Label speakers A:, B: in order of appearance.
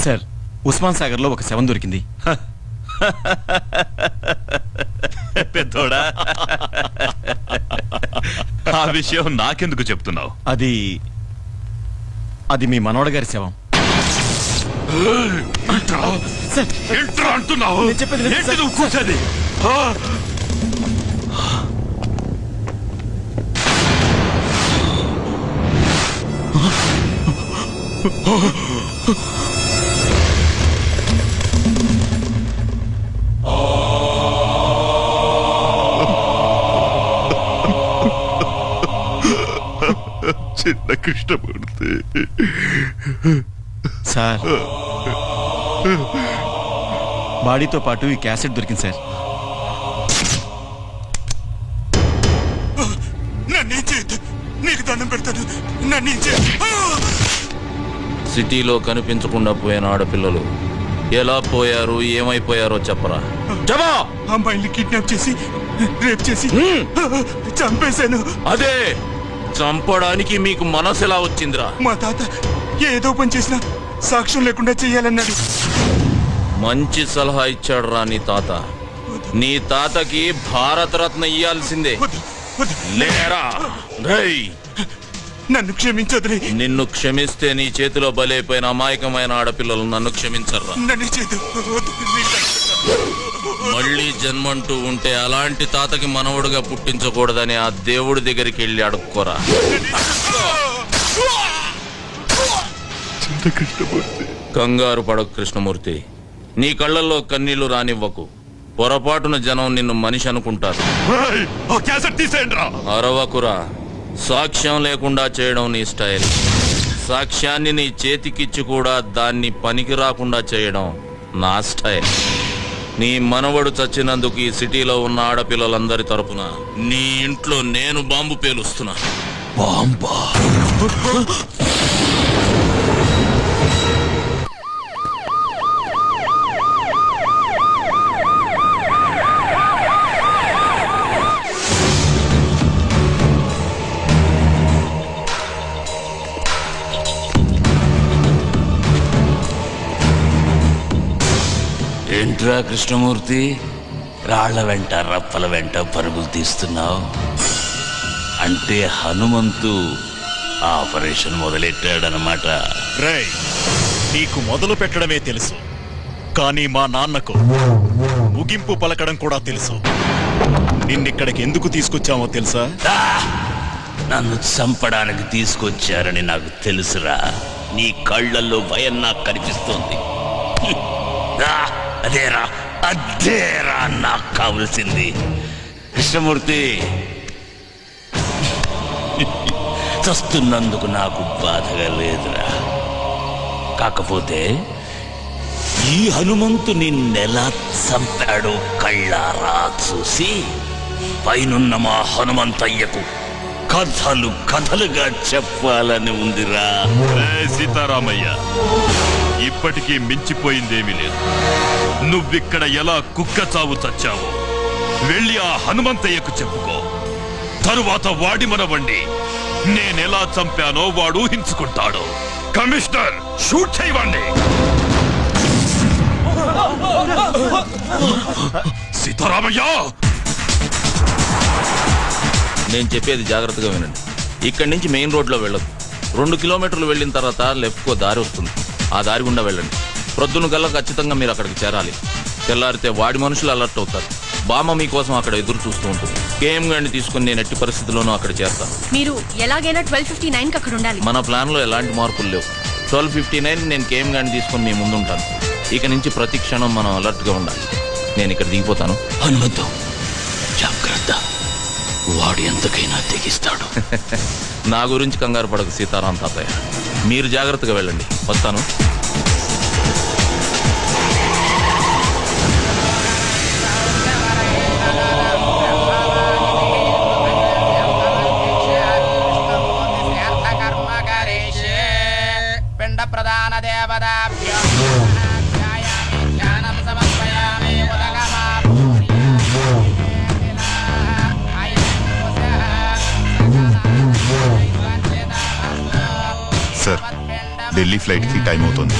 A: Sir, Osman Sagar లో ఒక శవం దొరికింది.
B: పెద్దోడా, ఆ విషయం నాకెందుకు చెప్తున్నావు?
A: అది మీ మనవడ గారి శవం.
B: అంటున్నావు? నువ్వు కూర్చోది. చిన్న కృష్ణమూర్తి
A: సార్, బాడీతో పాటు ఈ క్యాసెట్ దొరికింది సార్.
B: నీకు దండం పెడతాను, నన్ను
C: సిటీలో కనిపించకుండా పోయిన ఆడపిల్లలు ఎలా పోయారు, ఏమైపోయారో చెప్పరా.
B: అమ్మాయిని కిడ్నాప్ చేసి రేప్ చేసి చంపేశాను.
C: అదే చంపడానికి మీకు మనసు ఎలా వచ్చిందిరా?
B: మా తాత ఏదో పని చేసినా సాక్ష్యం లేకుండా చెయ్యాలన్నాడు.
C: మంచి సలహా ఇచ్చాడు రా నీ తాత. నీ తాతకి భారతరత్న ఇయ్యాల్సిందే. లేరా?
B: నన్ను క్షమించదులే.
C: నిన్ను క్షమిస్తే నీ చేతిలో బలైపోయిన అమాయకమైన ఆడపిల్లలు నన్ను క్షమించర్రా. మళ్ళీ జన్మంటూ ఉంటే అలాంటి తాతకి మనవడుగా పుట్టించకూడదని ఆ దేవుడి దగ్గరికి వెళ్ళి అడుక్కోరా. కంగారు పడకు కృష్ణమూర్తి. నీ కళ్ళల్లో కన్నీళ్లు రానివ్వకు. పొరపాటున జనం నిన్ను మనిషి అనుకుంటారు. అరవకురా. సాక్ష్యం లేకుండా చేయడం నీ స్టైల్. సాక్ష్యాన్ని నీ చేతికిచ్చి కూడా దాన్ని పనికి రాకుండా చేయడం నా స్టైల్. నీ మనవడు చచ్చినందుకు ఈ సిటీలో ఉన్న ఆడపిల్లలందరి తరపున నీ ఇంట్లో నేను బాంబు పేలుస్తున్నా. బాంబా? ఏంట్రా కృష్ణమూర్తి, రాళ్ల వెంట రప్పల వెంట పరుగులు తీస్తున్నావు? అంటే హనుమంతు ఆపరేషన్ మొదలెట్టాడనమాట.
D: రేయ్, నీకు మొదలు పెట్టడమే తెలుసు, కానీ మా నాన్నకు ముగింపు పలకడం కూడా తెలుసు. నిన్నిక్కడికి ఎందుకు తీసుకొచ్చామో తెలుసా?
C: నన్ను చంపడానికి తీసుకొచ్చారని నాకు తెలుసురా. నీ కళ్ళల్లో భయం నాకు కనిపిస్తోంది. అదేరా నాకు కావలసింది. కృష్ణమూర్తి, చస్తున్నందుకు నాకు బాధగా లేదురా. కాకపోతే ఈ హనుమంతు నిన్నెలా చంపాడో కళ్ళారా చూసి పైనున్న మా హనుమంతయ్యకు కథలు కథలుగా చెప్పాలని ఉందిరా.
B: సీతారామయ్య, ఇప్పటికీ మించిపోయిందేమీ లేదు. నువ్విక్కడ ఎలా కుక్క చావు చచ్చావో వెళ్ళి ఆ హనుమంతయ్యకు చెప్పుకో. తరువాత వాడి మనవండి నేనెలా చంపానో వాడు ఊహించుకుంటాడు. కమిషనర్, షూట్ చేయవండి. సీతారామయ్య,
C: నేను చెప్పేది జాగ్రత్తగా వినండి. ఇక్కడి నుంచి మెయిన్ రోడ్లో వెళ్ళదు. 2 కిలోమీటర్లు వెళ్ళిన తర్వాత లెఫ్ట్కో దారి వస్తుంది. ఆ దారి గుండా వెళ్ళండి. ప్రొద్దున గల్లా ఖచ్చితంగా మీరు అక్కడికి చేరాలి. తెల్లారితే వాడి మనుషులు అలర్ట్ అవుతారు. బామ్మ మీకోసం అక్కడ ఎదురు చూస్తూ ఉంటుంది. కేఎం గారిని తీసుకుని నేను ఎట్టి పరిస్థితుల్లోనూ అక్కడ చేస్తాను.
E: మీరు ఎలాగైనా 12:59 అక్కడ ఉండాలి.
C: మన ప్లాన్ లో ఎలాంటి మార్పులు లేవు. 12:59 నేను కేఎం గారిని తీసుకుని మీ ముందు ఉంటాను. ఇక నుంచి ప్రతి క్షణం మనం అలర్ట్ గా ఉండాలి. నేను ఇక్కడ దిగిపోతాను.
F: హనుమంతు, జాగ్రత్త, వాడు ఎంతకైనా తెగిస్తాడు.
C: నా గురించి కంగారు పడకు సీతారాం తాతయ్య. మీరు జాగ్రత్తగా వెళ్ళండి. వస్తాను.
G: పిండ ప్రధాన దేవతాభ్యో
B: సార్, ఢిల్లీ ఫ్లైట్కి టైం అవుతుంది.